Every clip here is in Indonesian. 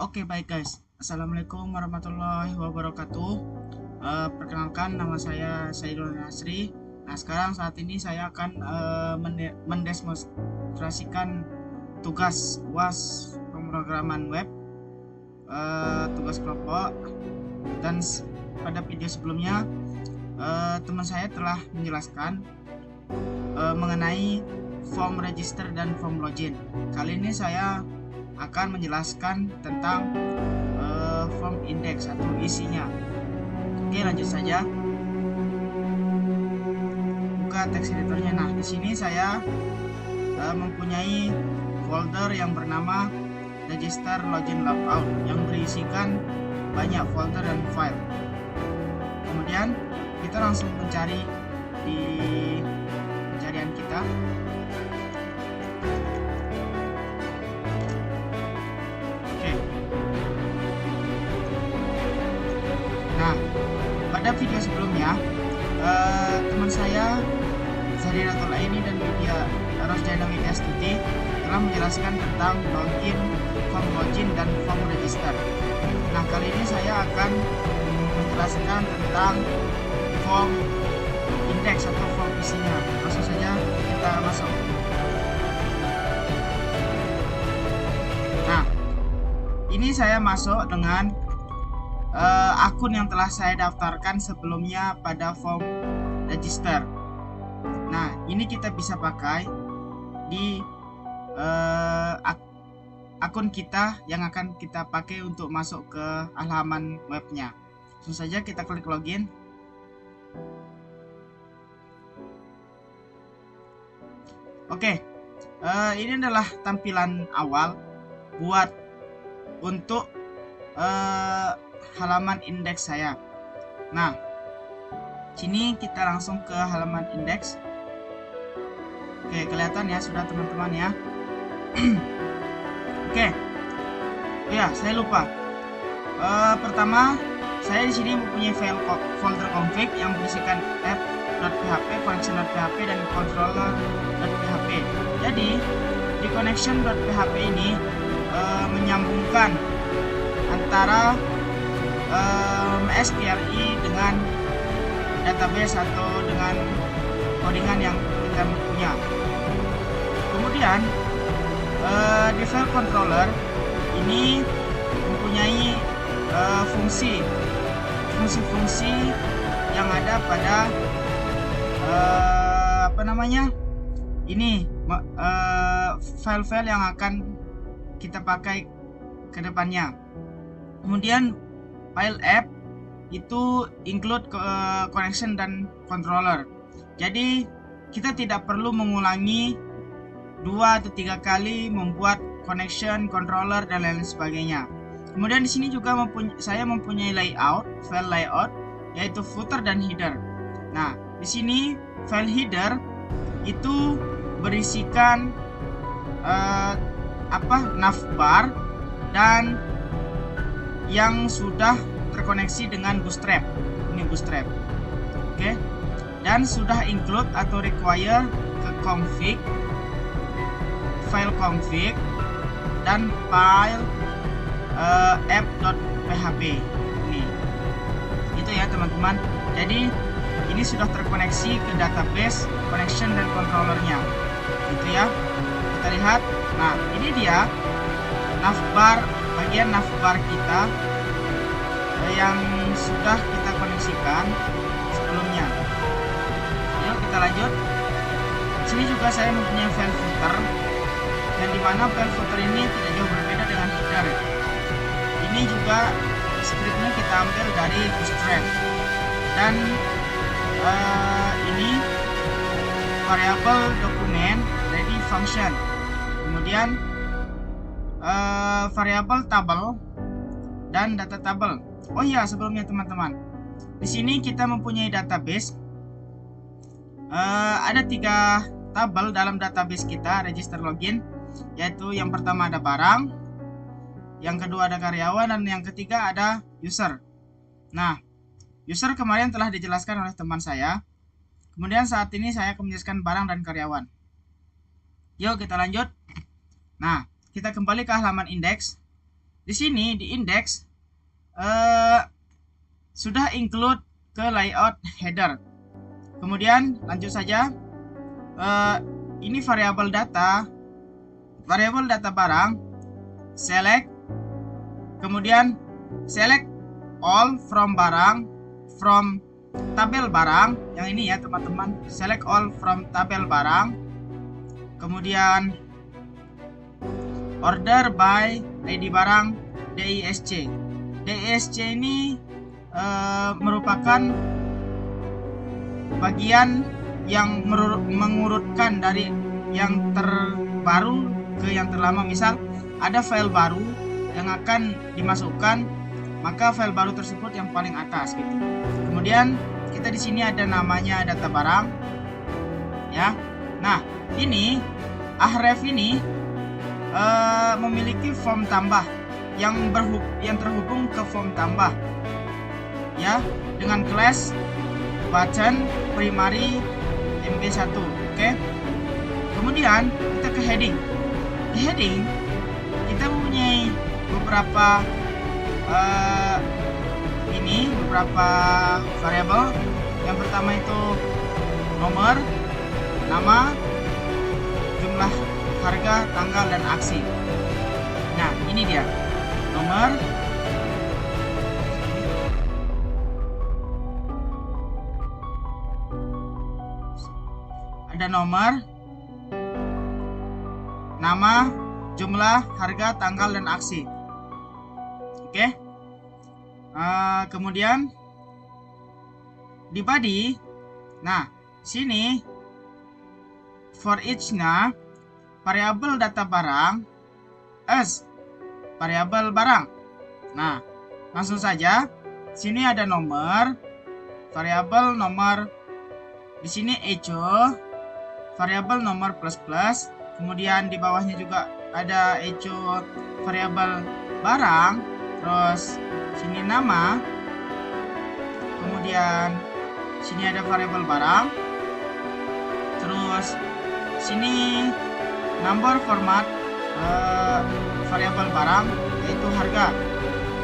Oke, baik guys. Assalamualaikum warahmatullahi wabarakatuh. Perkenalkan, nama saya Saidul Nasri. Nah, sekarang saat ini saya akan mendemonstrasikan tugas UAS pemrograman web, tugas kelompok. Dan pada video sebelumnya teman saya telah menjelaskan mengenai form register dan form login. Kali ini saya akan menjelaskan tentang form index atau isinya. Oke, lanjut saja. Buka teks editornya. Nah, di sini saya mempunyai folder yang bernama register login logout yang berisikan banyak folder dan file. Kemudian kita langsung mencari di pencarian kita. Nah, pada video sebelumnya teman saya Zadiratul Aini dan Widya Rosjana Widya Stuti telah menjelaskan tentang login, form login, dan form register. Nah, kali ini saya akan menjelaskan tentang form index atau form isinya. Langsung saja kita masuk. Nah, ini saya masuk dengan akun yang telah saya daftarkan sebelumnya pada form register. Nah, ini kita bisa pakai di akun kita yang akan kita pakai untuk masuk ke halaman webnya. Langsung saja kita klik login. Oke, ini adalah tampilan awal buat untuk halaman indeks saya. Nah, sini kita langsung ke halaman indeks. Oke, kelihatan ya sudah teman-teman ya. Oke, ya saya lupa. Pertama, saya di sini mempunyai folder config yang berisikan app.php, connection.php, dan controller.php. Jadi di connection.php ini menyambungkan antara MySQLi dengan database atau dengan codingan yang kita punya. Kemudian di file controller ini mempunyai fungsi-fungsi yang ada pada ini file-file yang akan kita pakai ke depannya. Kemudian file app itu include connection dan controller. Jadi kita tidak perlu mengulangi 2 atau 3 kali membuat connection, controller, dan lain sebagainya. Kemudian di sini juga saya mempunyai layout, file layout, yaitu footer dan header. Nah, di sini file header itu berisikan navbar dan yang sudah terkoneksi dengan Bootstrap. Ini Bootstrap. Oke. Dan sudah include atau require ke config, file config, dan file app.php. Ini. Itu ya teman-teman. Jadi ini sudah terkoneksi ke database, connection, dan controllernya. Gitu ya. Kita lihat. Nah, ini dia navbar, bagian navbar kita yang sudah kita koneksikan sebelumnya. Yuk kita lanjut. Sini juga saya mempunyai file footer, dan dimana file footer ini tidak jauh berbeda dengan header. Ini juga scriptnya kita ambil dari Bootstrap, dan ini variable dokumen ready function, kemudian variable table dan data table. Oh iya, sebelumnya teman-teman, di sini kita mempunyai database. Ada 3 tabel dalam database kita register login, yaitu yang pertama ada barang, yang kedua ada karyawan, dan yang ketiga ada user. Nah, user kemarin telah dijelaskan oleh teman saya. Kemudian saat ini saya akan menjelaskan barang dan karyawan. Yuk kita lanjut. Nah, kita kembali ke halaman indeks. di sini di index sudah include ke layout header. Kemudian lanjut saja. Ini variabel data barang, select, kemudian select all from barang, from tabel barang, yang ini ya teman-teman, select all from tabel barang, kemudian order by ID barang DISC. DISC ini merupakan bagian yang mengurutkan dari yang terbaru ke yang terlama. Misal ada file baru yang akan dimasukkan, maka file baru tersebut yang paling atas gitu. Kemudian kita di sini ada namanya data barang ya. Nah, ini Ahref ini memiliki form tambah yang terhubung ke form tambah ya, dengan class button primary MB1. Oke. Kemudian kita ke heading. Di heading kita mempunyai beberapa beberapa variabel. Yang pertama itu nomor, nama, jumlah, harga, tanggal, dan aksi. Nah, ini dia nomor, ada nomor, nama, jumlah, harga, tanggal, dan aksi. Oke. Kemudian di body, nah sini for each-nya variabel data barang as variabel barang. Nah, langsung saja sini ada nomor, variabel nomor, di sini echo variabel nomor plus plus, kemudian di bawahnya juga ada echo variabel barang, terus sini nama, kemudian sini ada variabel barang, terus sini number format variabel barang yaitu harga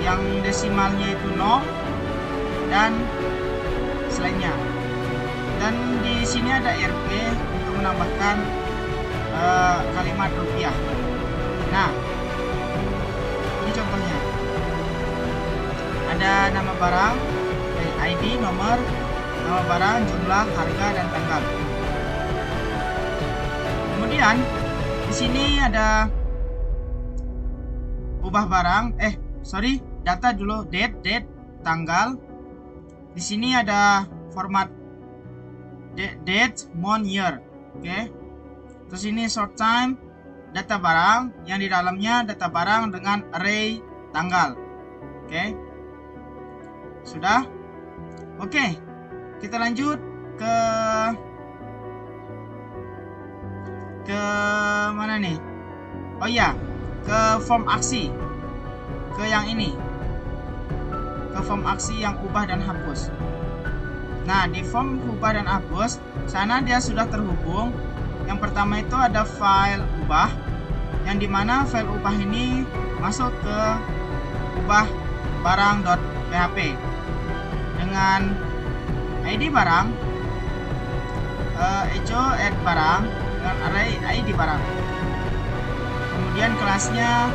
yang desimalnya itu 0 dan selainnya. Dan di sini ada RP untuk menambahkan kalimat rupiah. Nah, ini contohnya. Ada nama barang, ID, nomor, nama barang, jumlah, harga, dan tanggal. Kemudian di sini ada ubah barang, data dulu, date, tanggal. Di sini ada format date, month, year. Oke. Terus ini short time, data barang yang di dalamnya data barang dengan array tanggal. Oke. Sudah? Oke. Kita lanjut ke mana nih? Oh iya, ke form aksi. Ke yang ini. Ke form aksi yang ubah dan hapus. Nah, di form ubah dan hapus, sana dia sudah terhubung. Yang pertama itu ada file ubah, yang dimana file ubah ini masuk ke ubah barang.php dengan ID barang, echo add barang dengan array ID barang. Kemudian kelasnya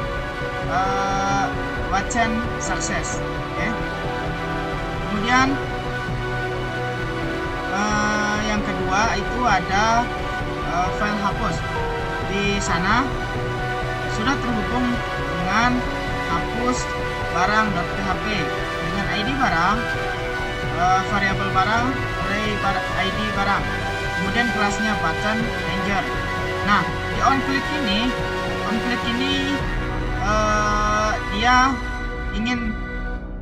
button success. Oke. Kemudian yang kedua itu ada file hapus. Di sana sudah terhubung dengan hapus barang.php dengan ID barang, variabel barang, array ID barang. Kemudian kelasnya button ranger. Nah, di onClick ini dia ingin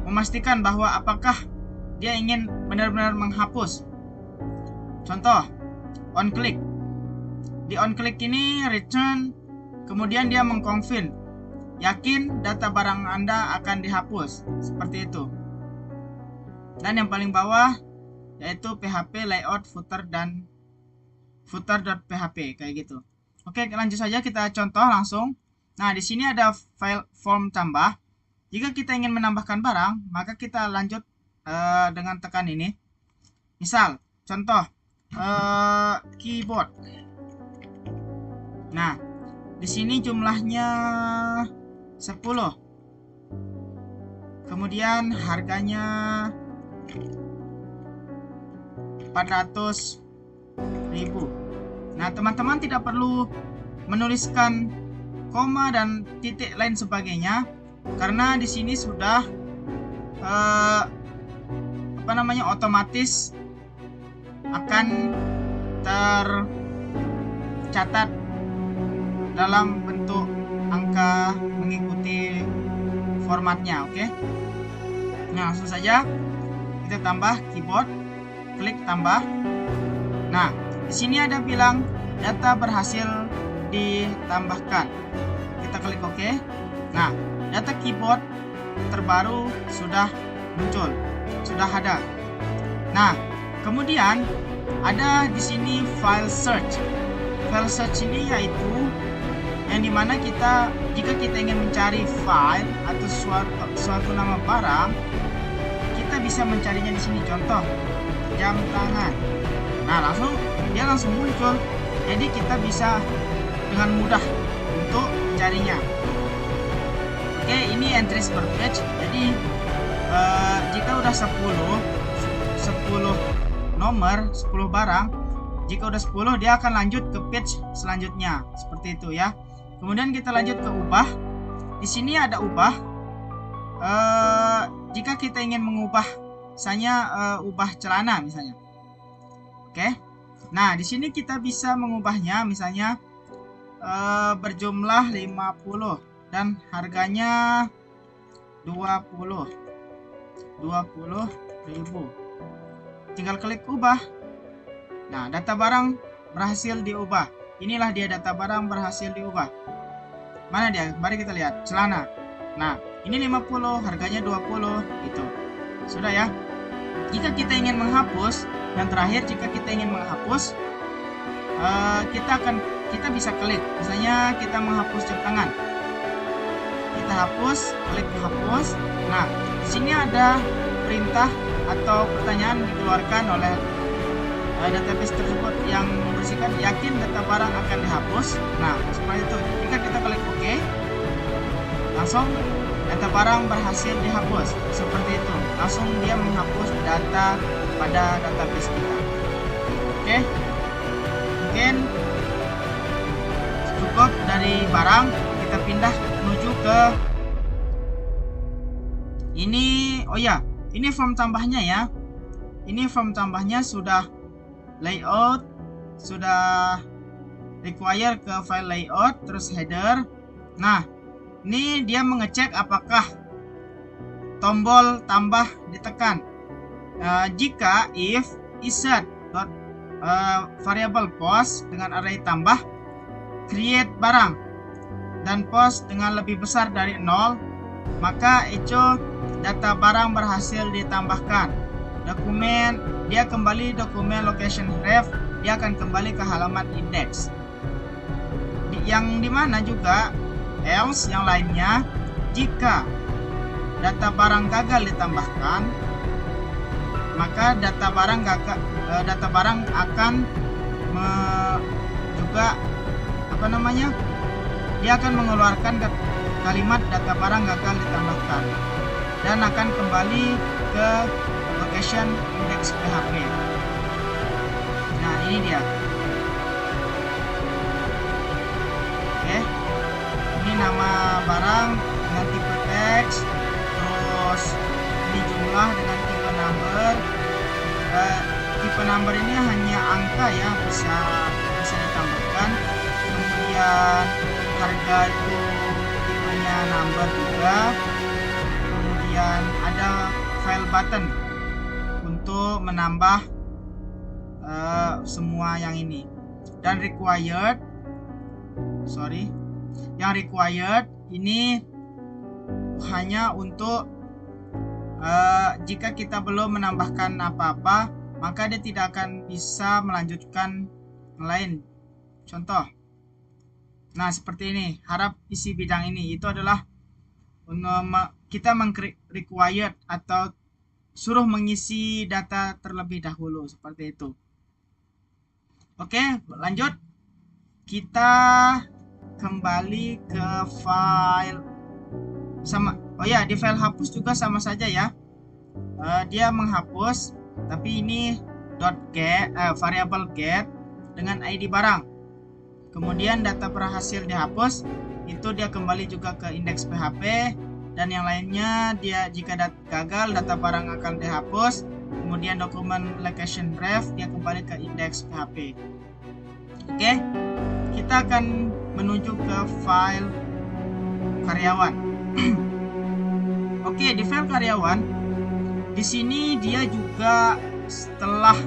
memastikan bahwa apakah dia ingin benar-benar menghapus. Contoh, onClick. Di onClick ini return, kemudian dia mengconfirm yakin data barang Anda akan dihapus, seperti itu. Dan yang paling bawah yaitu PHP layout footer dan footer.php kayak gitu. Oke, lanjut saja kita contoh langsung. Nah, di sini ada file form tambah. Jika kita ingin menambahkan barang, maka kita lanjut dengan tekan ini. Misal, contoh keyboard. Nah, di sini jumlahnya 10. Kemudian harganya 400.000. Nah, teman-teman tidak perlu menuliskan koma dan titik lain sebagainya, karena di sini sudah otomatis akan tercatat dalam bentuk angka mengikuti formatnya. Oke. Nah, langsung saja kita tambah keyboard, klik tambah. Nah, di sini ada bilang data berhasil ditambahkan. Kita klik OK. Nah, data keyboard terbaru sudah muncul, sudah ada. Nah, kemudian ada di sini file search. File search ini yaitu yang dimana jika kita ingin mencari file atau suatu nama barang, kita bisa mencarinya di sini. Contoh, jam tangan. Nah, dia langsung muncul. Jadi kita bisa dengan mudah untuk mencarinya. Oke, ini entries per page. Jadi jika udah 10 nomor, 10 barang, jika udah 10 dia akan lanjut ke page selanjutnya. Seperti itu ya. Kemudian kita lanjut ke ubah. Di sini ada ubah. Jika kita ingin mengubah, misalnya ubah celana misalnya. Oke. Nah, di sini kita bisa mengubahnya misalnya berjumlah 50 dan harganya 20.000. Tinggal klik ubah. Nah, data barang berhasil diubah. Inilah dia, data barang berhasil diubah. Mana dia? Mari kita lihat. Celana. Nah, ini 50, harganya 20 gitu. Sudah ya. Jika kita ingin menghapus, dan terakhir jika kita ingin menghapus, kita bisa klik. Misalnya kita menghapus jam tangan. Kita hapus, klik hapus. Nah, di sini ada perintah atau pertanyaan dikeluarkan oleh database tersebut yang berisikan yakin data barang akan dihapus. Nah, seperti itu. Jika kita klik OK, langsung data barang berhasil dihapus. Seperti itu. Langsung dia menghapus data pada database kita. Oke. Mungkin cukup dari barang. Kita pindah menuju ke ini. Oh ya, ini form tambahnya ya. Ini form tambahnya sudah layout, sudah require ke file layout, terus header. Nah, ini dia mengecek apakah tombol tambah ditekan. Jika if insert variable post dengan array tambah, create barang dan post dengan lebih besar dari 0, maka echo data barang berhasil ditambahkan. Dokumen dia kembali dokumen location ref, dia akan kembali ke halaman index. Yang dimana juga else yang lainnya, jika data barang gagal ditambahkan, maka data barang akan dia akan mengeluarkan kalimat data barang gagal ditambahkan dan akan kembali ke location index PHP. Nah, ini dia. Oke. Ini nama barang dengan tipe teks, terus ini jumlah dengan tipe number. Tipe number ini hanya angka ya, bisa ditambahkan. Kemudian harga itu tipenya number juga. Kemudian ada file button untuk menambah semua yang ini. Dan yang required ini hanya untuk jika kita belum menambahkan apa-apa, maka dia tidak akan bisa melanjutkan yang lain. Contoh, nah seperti ini, harap isi bidang ini, itu adalah kita required atau suruh mengisi data terlebih dahulu seperti itu. Oke, lanjut. Kita kembali ke file oh ya, di file hapus juga sama saja ya. Dia menghapus, tapi ini .get variable get dengan ID barang. Kemudian data berhasil dihapus, itu dia kembali juga ke indeks PHP, dan yang lainnya dia jika gagal data barang akan dihapus. Kemudian dokumen location ref dia kembali ke indeks PHP. Oke, kita akan menuju ke file karyawan. Oke, di file karyawan di sini dia juga setelah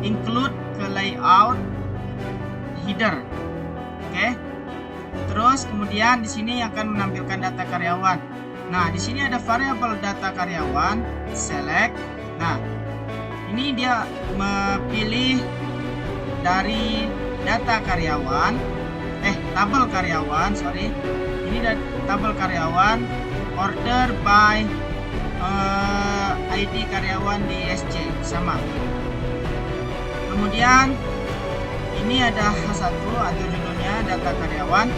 include ke layout header. Oke. Terus kemudian di sini akan menampilkan data karyawan. Nah, di sini ada variabel data karyawan select. Nah, ini dia memilih dari data karyawan, tabel karyawan, sorry. Ini dari tabel karyawan order by ID karyawan di ESC sama. Kemudian ini ada H1 atau judulnya data karyawan.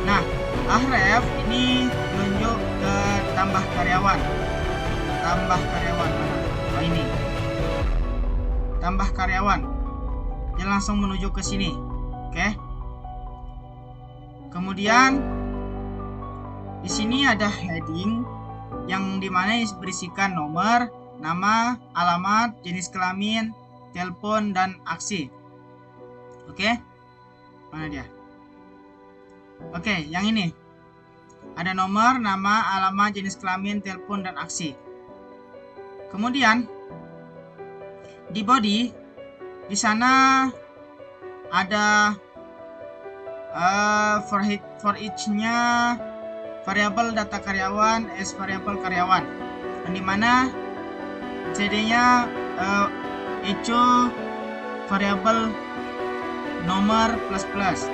Nah, href ini menunjuk ke tambah karyawan. Tambah karyawan mana? Oh, ini. Tambah karyawan. Dia langsung menuju ke sini. Oke. Kemudian di sini ada heading yang dimana berisikan nomor, nama, alamat, jenis kelamin, telepon, dan aksi. Oke, mana dia? Oke, yang ini ada nomor, nama, alamat, jenis kelamin, telepon, dan aksi. Kemudian di body di sana ada for each-nya variabel data karyawan as variabel karyawan, dan dimana cd-nya echo variabel nomor plus plus.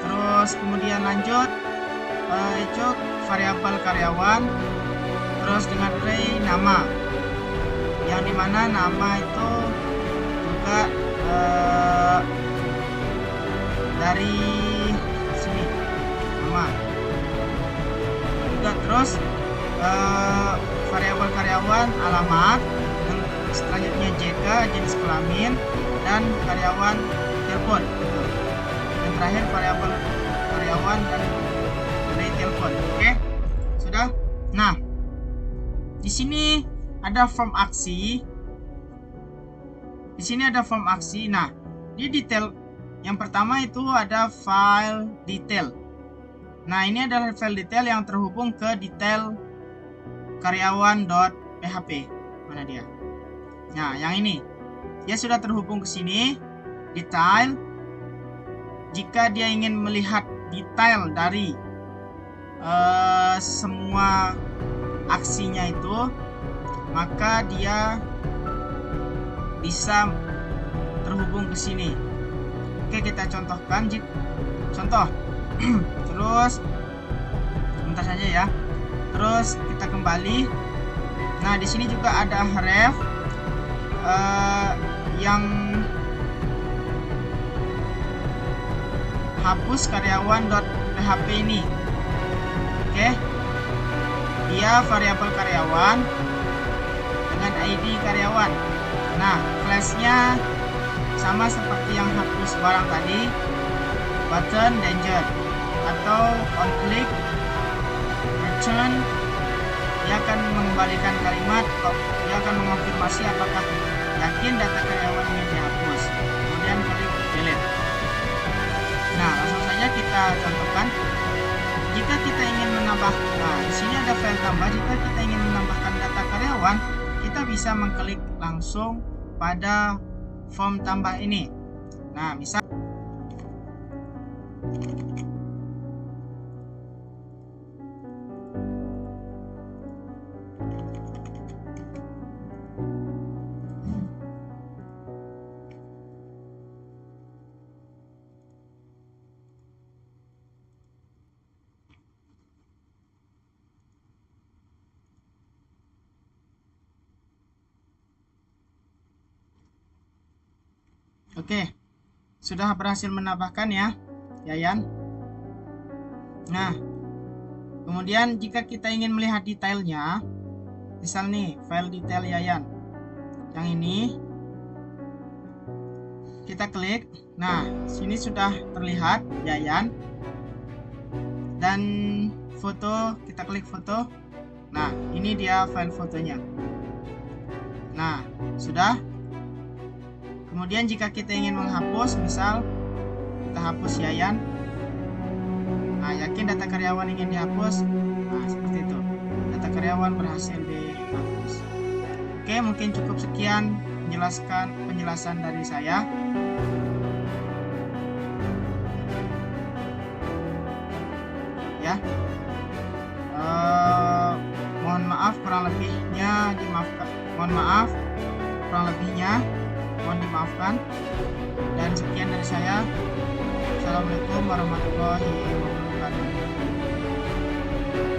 Terus kemudian lanjut echo variabel karyawan, terus dengan array nama, yang dimana nama itu juga dari sini nama juga. Terus variabel karyawan alamat, dan selanjutnya JK jenis kelamin, dan karyawan telepon, dan terakhir variabel karyawan dan array telepon. Oke, sudah. Nah, di sini ada form aksi. Di sini ada form aksi. Nah, di detail yang pertama itu ada file detail. Nah, ini adalah file detail yang terhubung ke detail karyawan.php. Mana dia? Nah, yang ini. Dia sudah terhubung ke sini. Detail. Jika dia ingin melihat detail dari semua aksinya itu, maka dia bisa terhubung ke sini. Oke, kita contohkan. Contoh. Terus bentar saja ya. Terus kita kembali. Nah, di sini juga ada href yang hapus karyawan.php ini. Oke. Dia variabel karyawan dengan ID karyawan. Nah, class-nya sama seperti yang hapus barang tadi, button danger, atau on click return. Dia akan mengembalikan kalimat, dia akan mengonfirmasi apakah yakin data karyawan ini dihapus. Kemudian klik delete. Nah, langsung saja kita contohkan. Jika kita ingin menambah, nah di sini ada file tambah. Jika kita ingin menambahkan data karyawan, kita bisa mengklik langsung pada form tambah ini. Nah, misal Oke, sudah berhasil menambahkan ya, Yayan. Nah, kemudian jika kita ingin melihat detailnya, misal nih, file detail Yayan. Yang ini, kita klik. Nah, sini sudah terlihat Yayan. Dan foto, kita klik foto. Nah, ini dia file fotonya. Nah, sudah. Kemudian jika kita ingin menghapus, misal kita hapus Yayan. Nah, yakin data karyawan ingin dihapus. Nah, seperti itu. Data karyawan berhasil dihapus. Oke, mungkin cukup sekian penjelasan dari saya. Ya. Mohon maaf kurang lebihnya dimaafkan. Mohon dimaafkan. Dan sekian dari saya. Assalamualaikum warahmatullahi wabarakatuh.